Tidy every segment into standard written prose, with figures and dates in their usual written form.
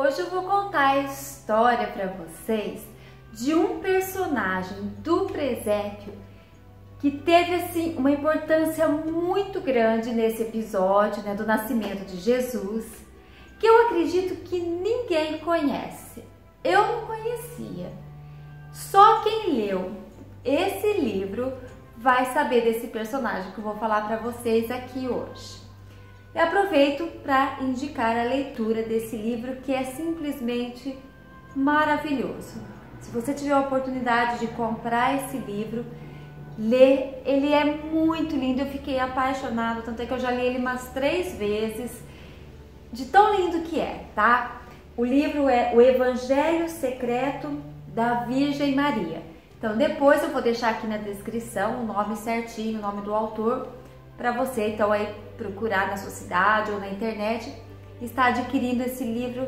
Hoje eu vou contar a história para vocês de um personagem do presépio que teve assim uma importância muito grande nesse episódio, do nascimento de Jesus, que eu acredito que ninguém conhece. Eu não conhecia. Só quem leu esse livro vai saber desse personagem que eu vou falar para vocês aqui hoje. Eu aproveito para indicar a leitura desse livro, que é simplesmente maravilhoso. Se você tiver a oportunidade de comprar esse livro, lê, ele é muito lindo. Eu fiquei apaixonada, tanto é que eu já li ele umas 3 vezes, de tão lindo que é, tá? O livro é O Evangelho Secreto da Virgem Maria. Então depois eu vou deixar aqui na descrição o nome certinho, o nome do autor, para você então aí procurar na sua cidade ou na internet, está adquirindo esse livro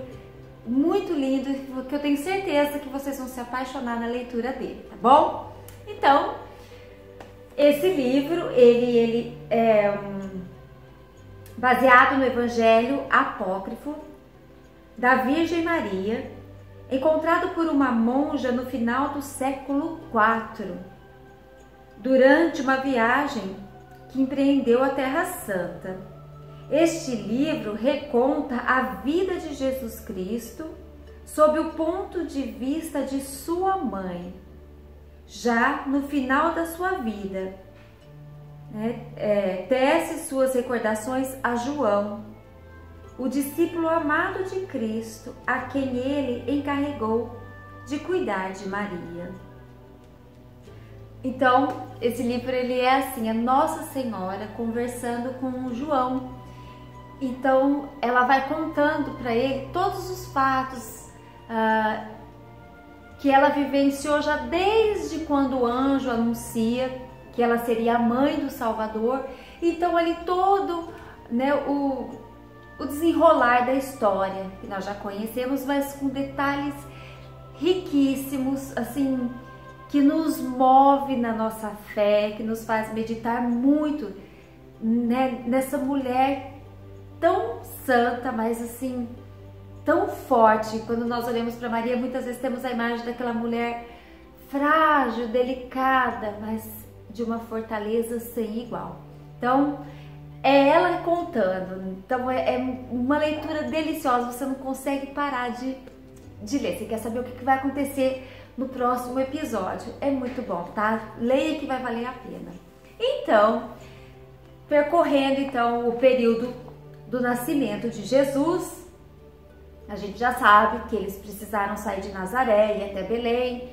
muito lindo, que eu tenho certeza que vocês vão se apaixonar na leitura dele, tá bom? Então, esse livro, ele é baseado no Evangelho Apócrifo da Virgem Maria, encontrado por uma monja no final do século IV, durante uma viagem que empreendeu a Terra Santa. Este livro reconta a vida de Jesus Cristo sob o ponto de vista de sua mãe, já no final da sua vida. Tece suas recordações a João, o discípulo amado de Cristo, a quem ele encarregou de cuidar de Maria. Então, esse livro ele é assim, a Nossa Senhora conversando com João. Então, ela vai contando para ele todos os fatos que ela vivenciou já desde quando o anjo anuncia que ela seria a mãe do Salvador. Então, ali todo o desenrolar da história, que nós já conhecemos, mas com detalhes riquíssimos, assim, que nos move na nossa fé, que nos faz meditar muito, nessa mulher tão santa, mas assim, tão forte. Quando nós olhamos para Maria, muitas vezes temos a imagem daquela mulher frágil, delicada, mas de uma fortaleza sem igual. Então, é ela contando. Então, é uma leitura deliciosa, você não consegue parar de ler. Você quer saber o que vai acontecer no próximo episódio. É muito bom, tá? Leia que vai valer a pena. Então, percorrendo então o período do nascimento de Jesus, a gente já sabe que eles precisaram sair de Nazaré e ir até Belém,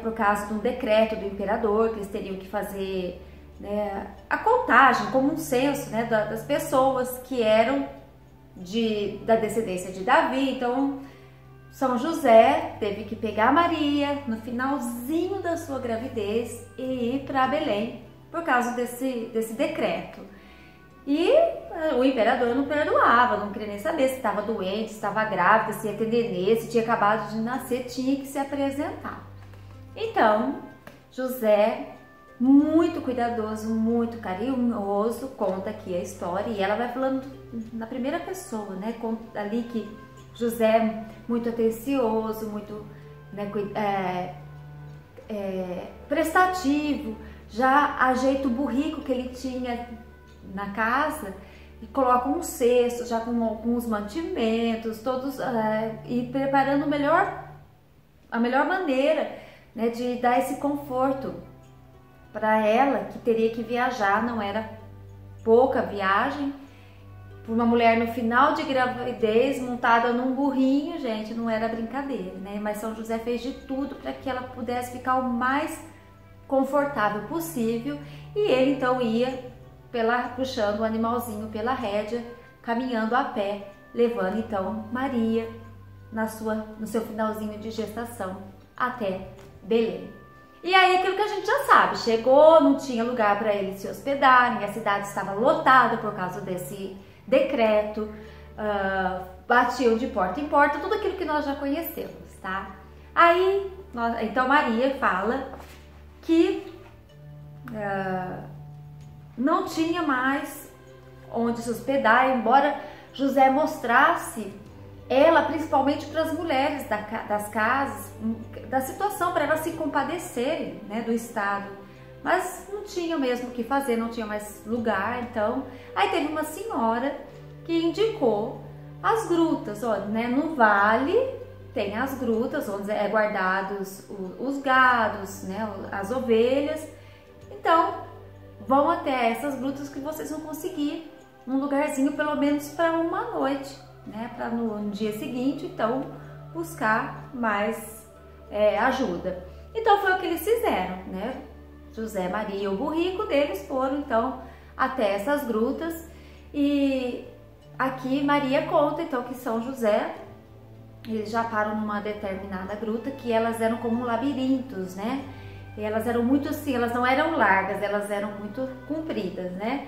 por causa de um decreto do imperador, que eles teriam que fazer a contagem, como um censo, das pessoas que eram da descendência de Davi. Então, São José teve que pegar Maria no finalzinho da sua gravidez e ir para Belém por causa desse decreto. E o imperador não perdoava, não queria nem saber se estava doente, se estava grávida, se ia ter nenê, se tinha acabado de nascer, tinha que se apresentar. Então, José, muito cuidadoso, muito carinhoso, conta aqui a história, e ela vai falando na primeira pessoa, conta ali que José, muito atencioso, muito prestativo, já ajeita o burrico que ele tinha na casa e coloca um cesto já com alguns mantimentos, todos, e preparando a melhor maneira de dar esse conforto para ela, que teria que viajar. Não era pouca viagem. Por uma mulher no final de gravidez, montada num burrinho, gente, não era brincadeira, Mas São José fez de tudo para que ela pudesse ficar o mais confortável possível. E ele então ia puxando o animalzinho pela rédea, caminhando a pé, levando então Maria no seu finalzinho de gestação até Belém. E aí, aquilo que a gente já sabe, chegou, não tinha lugar para eles se hospedarem, a cidade estava lotada por causa desse decreto, batiam de porta em porta, tudo aquilo que nós já conhecemos, tá? Aí, então Maria fala que não tinha mais onde se hospedar, embora José mostrasse ela, principalmente para as mulheres das casas, da situação, para elas se compadecerem, né, do estado. Mas não tinha mesmo o que fazer, não tinha mais lugar, então... Aí teve uma senhora que indicou as grutas, ó, né, no vale tem as grutas onde é guardados os gados, né, as ovelhas. Então, vão até essas grutas que vocês vão conseguir um lugarzinho pelo menos para uma noite, né, para no dia seguinte, então, buscar mais ajuda. Então, foi o que eles fizeram, né? José, Maria e o burrico deles foram, então, até essas grutas. E aqui Maria conta, então, que São José, eles já param numa determinada gruta, que elas eram como labirintos, né? E elas eram muito assim, elas não eram largas, elas eram muito compridas, né?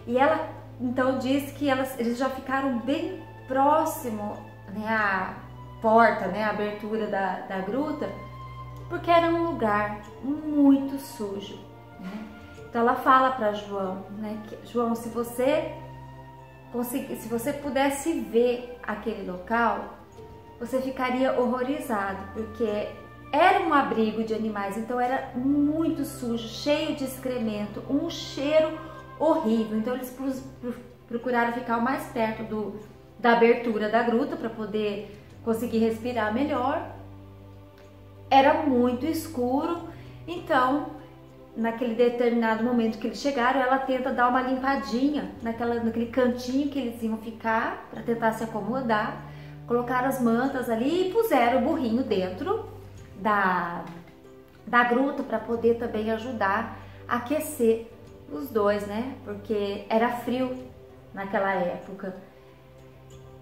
E ela, então, diz que eles já ficaram bem próximo, né, à porta, né, à abertura da gruta, porque era um lugar muito sujo, né? Então ela fala para João, né, que, João, se você pudesse ver aquele local, você ficaria horrorizado, porque era um abrigo de animais, então era muito sujo, cheio de excremento, um cheiro horrível. Então eles procuraram ficar o mais perto da abertura da gruta para poder conseguir respirar melhor. Era muito escuro, então naquele determinado momento que eles chegaram, ela tenta dar uma limpadinha naquele cantinho que eles iam ficar para tentar se acomodar. Colocaram as mantas ali e puseram o burrinho dentro da gruta para poder também ajudar a aquecer os dois, né? Porque era frio naquela época.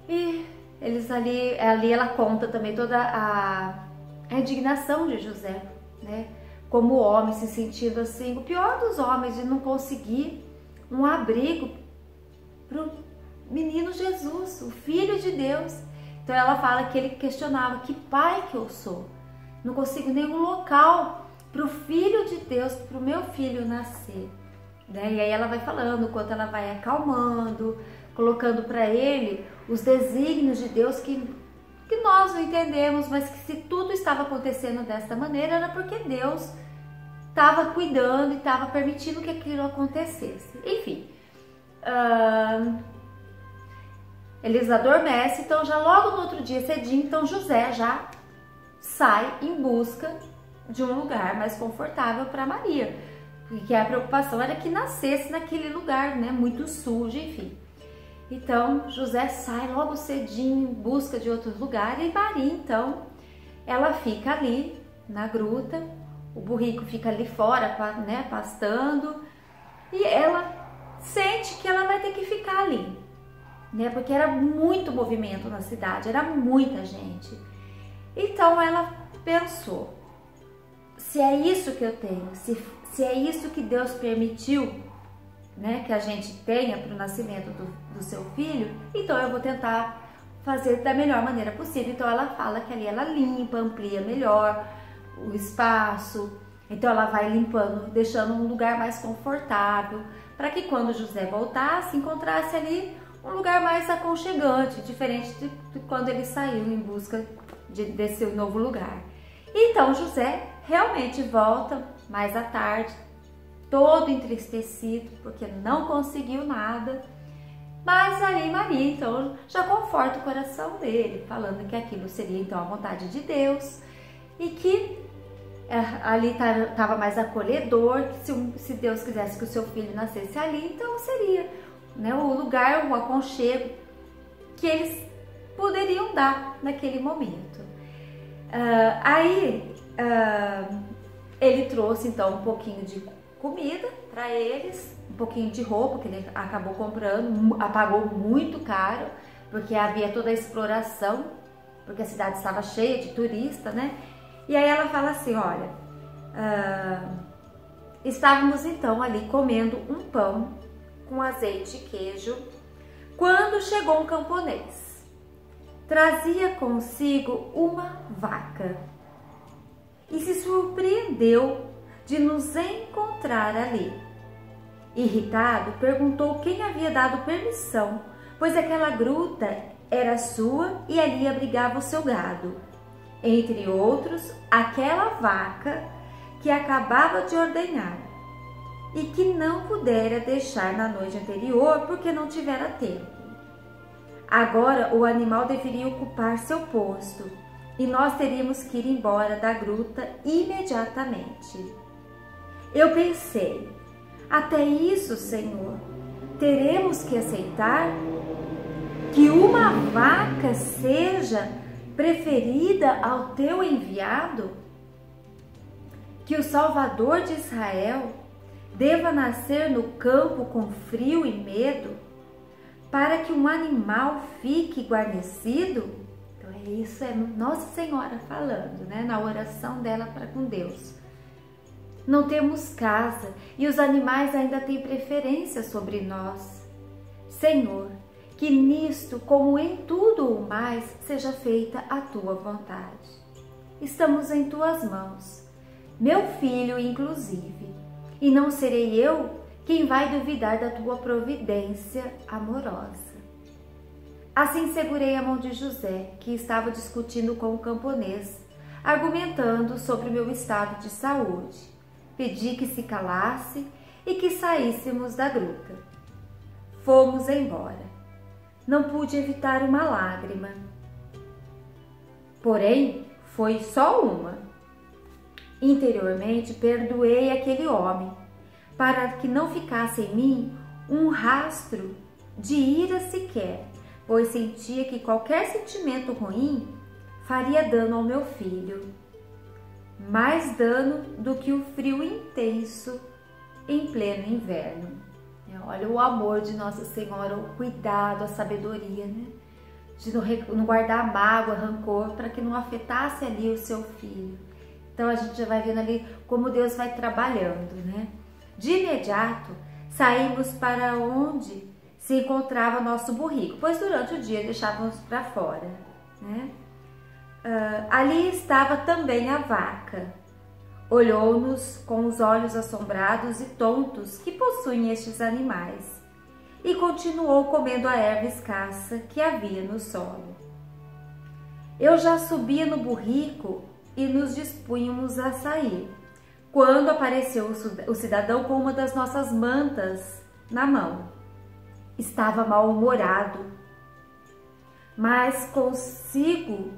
E eles ali ela conta também toda a indignação de José, né? Como homem, se sentindo assim, o pior dos homens, de não conseguir um abrigo para o menino Jesus, o Filho de Deus. Então ela fala que ele questionava: que pai que eu sou? Não consigo nenhum local para o Filho de Deus, para o meu filho nascer, né? E aí ela vai falando o quanto ela vai acalmando, colocando para ele os desígnios de Deus que nós não entendemos, mas que se tudo estava acontecendo desta maneira era porque Deus estava cuidando e estava permitindo que aquilo acontecesse. Enfim, eles adormecem, então já logo no outro dia cedinho, então José já sai em busca de um lugar mais confortável para Maria, porque a preocupação era que nascesse naquele lugar, né, muito sujo, enfim. Então José sai logo cedinho em busca de outro lugar e Maria, então, ela fica ali na gruta, o burrico fica ali fora, né, pastando, e ela sente que ela vai ter que ficar ali, né, porque era muito movimento na cidade, era muita gente. Então ela pensou: se é isso que eu tenho, se é isso que Deus permitiu, né, que a gente tenha para o nascimento do seu filho, então eu vou tentar fazer da melhor maneira possível. Então ela fala que ali ela limpa, amplia melhor o espaço, então ela vai limpando, deixando um lugar mais confortável, para que quando José voltasse, encontrasse ali um lugar mais aconchegante, diferente de quando ele saiu em busca desse novo lugar. Então José realmente volta mais à tarde, todo entristecido, porque não conseguiu nada, mas ali Maria então já conforta o coração dele, falando que aquilo seria então a vontade de Deus e que ali estava mais acolhedor, que se Deus quisesse que o seu filho nascesse ali, então seria, né, o lugar, o aconchego que eles poderiam dar naquele momento. Ele trouxe então um pouquinho de comida para eles, um pouquinho de roupa que ele acabou comprando, pagou muito caro, porque havia toda a exploração, porque a cidade estava cheia de turistas, né? E aí ela fala assim: olha, estávamos então ali comendo um pão com azeite e queijo, quando chegou um camponês. Trazia consigo uma vaca e se surpreendeu de nos encontrar ali. Irritado, perguntou quem havia dado permissão, pois aquela gruta era sua e ali abrigava o seu gado. Entre outros, aquela vaca que acabava de ordenhar e que não pudera deixar na noite anterior porque não tivera tempo. Agora o animal deveria ocupar seu posto e nós teríamos que ir embora da gruta imediatamente. Eu pensei, até isso, Senhor, teremos que aceitar que uma vaca seja preferida ao teu enviado? Que o Salvador de Israel deva nascer no campo com frio e medo, para que um animal fique guarnecido? Então isso é Nossa Senhora falando, né, na oração dela para com Deus. Não temos casa e os animais ainda têm preferência sobre nós. Senhor, que nisto, como em tudo o mais, seja feita a tua vontade. Estamos em tuas mãos, meu filho inclusive, e não serei eu quem vai duvidar da tua providência amorosa. Assim segurei a mão de José, que estava discutindo com o camponês, argumentando sobre o meu estado de saúde. Pedi que se calasse e que saíssemos da gruta. Fomos embora. Não pude evitar uma lágrima. Porém, foi só uma. Interiormente, perdoei aquele homem, para que não ficasse em mim um rastro de ira sequer, pois sentia que qualquer sentimento ruim faria dano ao meu filho. Mais dano do que o frio intenso em pleno inverno. Olha o amor de Nossa Senhora, o cuidado, a sabedoria, né? De não guardar mágoa, rancor, para que não afetasse ali o seu filho. Então a gente já vai vendo ali como Deus vai trabalhando, né? De imediato, saímos para onde se encontrava nosso burrico, pois durante o dia deixávamos para fora, né? Ali estava também a vaca. Olhou-nos com os olhos assombrados e tontos que possuem estes animais e continuou comendo a erva escassa que havia no solo. Eu já subia no burrico e nos dispunhamos a sair, quando apareceu o cidadão com uma das nossas mantas na mão. Estava mal-humorado, mais consigo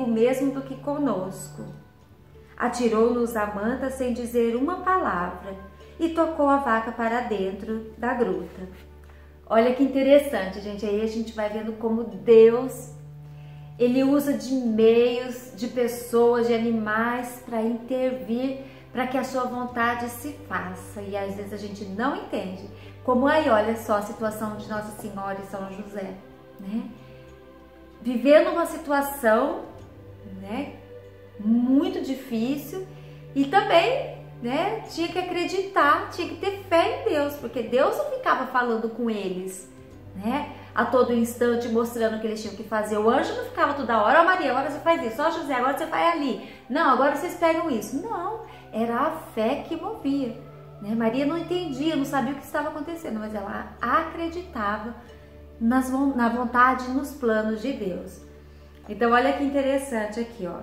mesmo do que conosco. Atirou-nos a manta sem dizer uma palavra e tocou a vaca para dentro da gruta. Olha que interessante, gente. Aí a gente vai vendo como Deus, Ele usa de meios, de pessoas, de animais para intervir, para que a sua vontade se faça. E às vezes a gente não entende. Como aí, olha só a situação de Nossa Senhora e São José, né? Vivendo uma situação, né, muito difícil e também, né, tinha que acreditar, tinha que ter fé em Deus, porque Deus não ficava falando com eles, né, a todo instante mostrando o que eles tinham que fazer. O anjo não ficava toda hora, ó Maria, agora você faz isso, ó José, agora você vai ali, não, agora vocês pegam isso. Não, era a fé que movia, né? Maria não entendia, não sabia o que estava acontecendo, mas ela acreditava na vontade e nos planos de Deus. Então olha que interessante aqui, ó.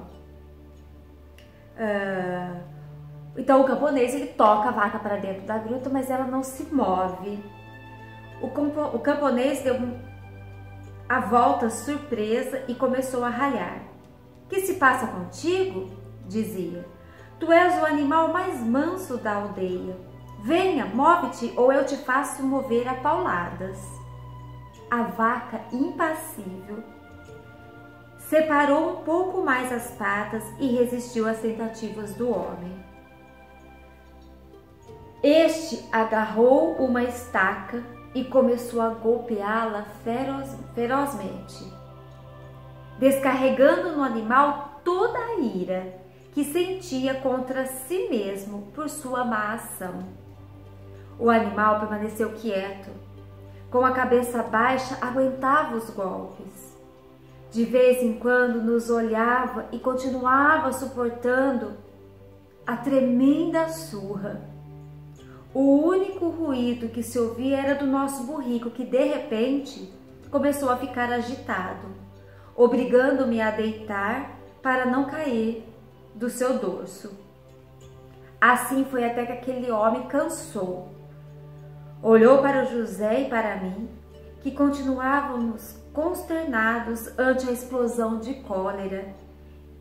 Então o camponês, ele toca a vaca para dentro da gruta, mas ela não se move. O camponês deu a volta surpresa e começou a ralhar. Que se passa contigo? Dizia. Tu és o animal mais manso da aldeia. Venha, move-te ou eu te faço mover a pauladas. A vaca, impassível, separou um pouco mais as patas e resistiu às tentativas do homem. Este agarrou uma estaca e começou a golpeá-la ferozmente, descarregando no animal toda a ira que sentia contra si mesmo por sua má ação. O animal permaneceu quieto, com a cabeça baixa, aguentava os golpes. De vez em quando nos olhava e continuava suportando a tremenda surra. O único ruído que se ouvia era do nosso burrico, que de repente começou a ficar agitado, obrigando-me a deitar para não cair do seu dorso. Assim foi até que aquele homem cansou. Olhou para José e para mim, que continuávamos consternados ante a explosão de cólera,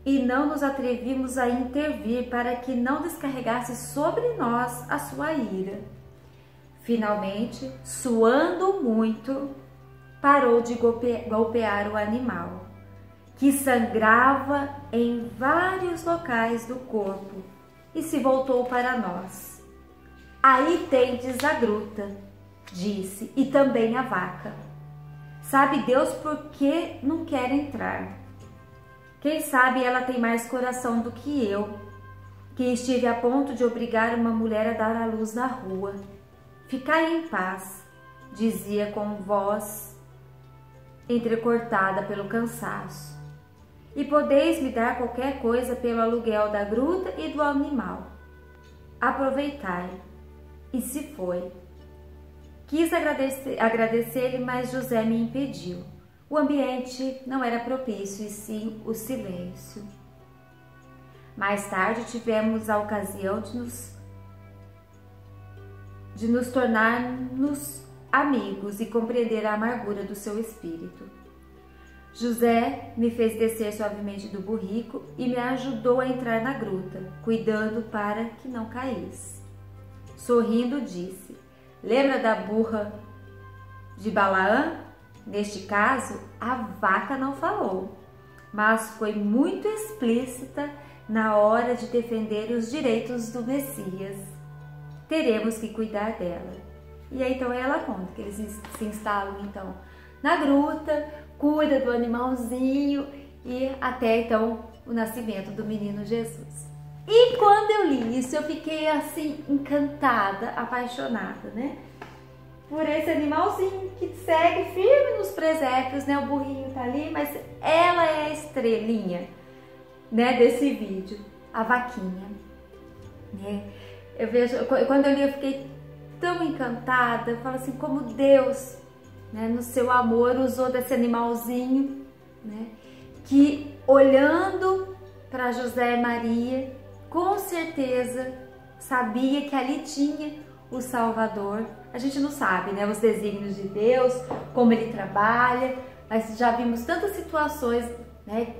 e não nos atrevimos a intervir para que não descarregasse sobre nós a sua ira. Finalmente, suando muito, parou de golpear o animal, que sangrava em vários locais do corpo, e se voltou para nós. Aí tendes a gruta, disse, e também a vaca. Sabe Deus por que não quer entrar. Quem sabe ela tem mais coração do que eu, que estive a ponto de obrigar uma mulher a dar à luz na rua. Ficai em paz, dizia com voz entrecortada pelo cansaço. E podeis me dar qualquer coisa pelo aluguel da gruta e do animal. Aproveitai. E se foi. Quis agradecer-lhe, mas José me impediu. O ambiente não era propício, e sim o silêncio. Mais tarde tivemos a ocasião de nos tornar-nos amigos e compreender a amargura do seu espírito. José me fez descer suavemente do burrico e me ajudou a entrar na gruta, cuidando para que não caísse. Sorrindo, disse: lembra da burra de Balaã? Neste caso, a vaca não falou, mas foi muito explícita na hora de defender os direitos do Messias. Teremos que cuidar dela. E aí então ela conta que eles se instalam então na gruta, cuida do animalzinho e até então o nascimento do menino Jesus. E quando eu li isso, eu fiquei assim encantada, apaixonada, né? Por esse animalzinho que segue firme nos presépios, né? O burrinho tá ali, mas ela é a estrelinha, né, desse vídeo, a vaquinha, né? Eu vejo, quando eu li, eu fiquei tão encantada. Eu falo assim, como Deus, né, no seu amor, usou desse animalzinho, né, que olhando para José e Maria, com certeza sabia que ali tinha o Salvador. A gente não sabe, né, os desígnios de Deus, como Ele trabalha, mas já vimos tantas situações, né,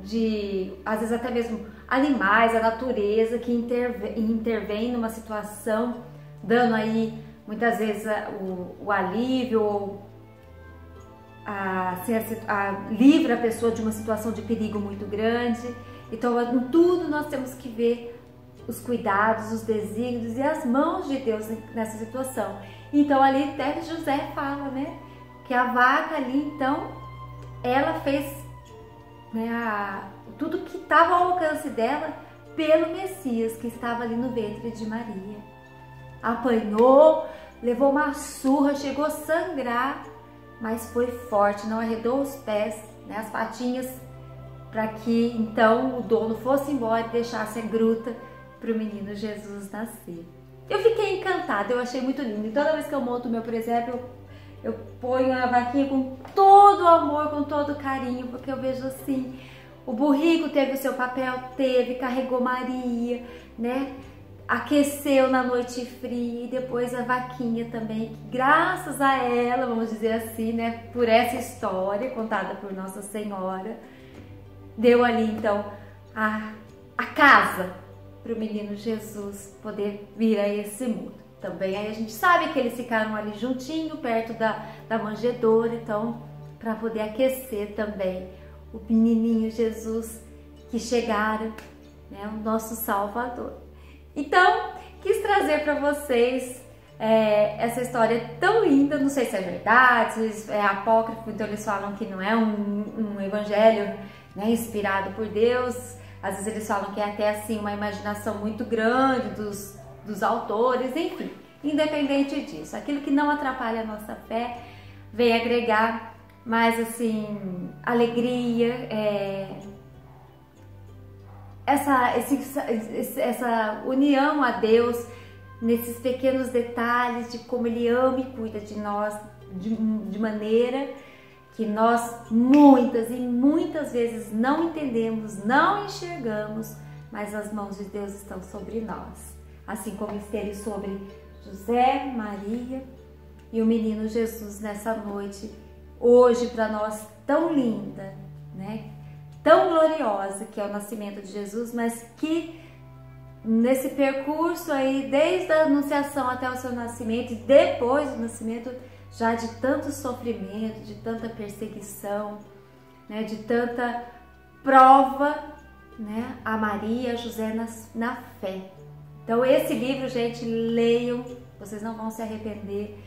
de, às vezes até mesmo animais, a natureza que intervém numa situação, dando aí muitas vezes o alívio, ou livra a pessoa de uma situação de perigo muito grande. Então, em tudo nós temos que ver os cuidados, os desígnios e as mãos de Deus nessa situação. Então, ali até José fala, né, que a vaca ali, então, ela fez, né, tudo que estava ao alcance dela pelo Messias que estava ali no ventre de Maria. Apanhou, levou uma surra, chegou a sangrar, mas foi forte, não arredou os pés, né, as patinhas, para que então o dono fosse embora e deixasse a gruta para o menino Jesus nascer. Eu fiquei encantada, eu achei muito lindo. E toda vez que eu monto o meu presépio, eu ponho a vaquinha com todo o amor, com todo o carinho, porque eu vejo assim, o burrico teve o seu papel, carregou Maria, né? Aqueceu na noite fria, e depois a vaquinha também, que graças a ela, vamos dizer assim, né, por essa história contada por Nossa Senhora, deu ali então a casa para o menino Jesus poder vir a esse mundo. Também aí a gente sabe que eles ficaram ali juntinho, perto da manjedoura, então para poder aquecer também o menininho Jesus que chegaram, né, o nosso Salvador. Então, quis trazer para vocês essa história tão linda. Não sei se é verdade, se é apócrifo, então eles falam que não é um evangelho, né, inspirado por Deus. Às vezes eles falam que é até assim uma imaginação muito grande dos autores, enfim. Independente disso, aquilo que não atrapalha a nossa fé vem agregar mais assim alegria, essa união a Deus nesses pequenos detalhes de como Ele ama e cuida de nós de maneira que nós muitas e muitas vezes não entendemos, não enxergamos, mas as mãos de Deus estão sobre nós. Assim como esteve sobre José, Maria e o menino Jesus nessa noite, hoje para nós tão linda, né? Tão gloriosa, que é o nascimento de Jesus, mas que nesse percurso aí, desde a anunciação até o seu nascimento e depois do nascimento, já de tanto sofrimento, de tanta perseguição, né, de tanta prova, né, a Maria, a José na fé. Então esse livro, gente, leiam, vocês não vão se arrepender,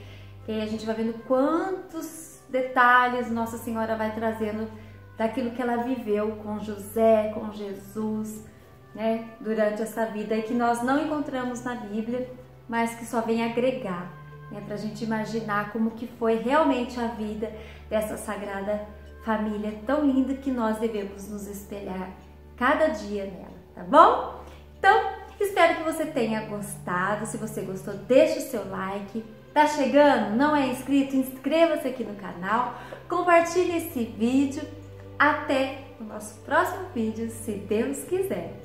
e aí a gente vai vendo quantos detalhes Nossa Senhora vai trazendo daquilo que ela viveu com José, com Jesus, né, durante essa vida e que nós não encontramos na Bíblia, mas que só vem agregar, né, para a gente imaginar como que foi realmente a vida dessa Sagrada Família tão linda que nós devemos nos espelhar cada dia nela, tá bom? Então, espero que você tenha gostado. Se você gostou, deixa o seu like. Tá chegando? Não é inscrito? Inscreva-se aqui no canal, compartilhe esse vídeo. Até o nosso próximo vídeo, se Deus quiser.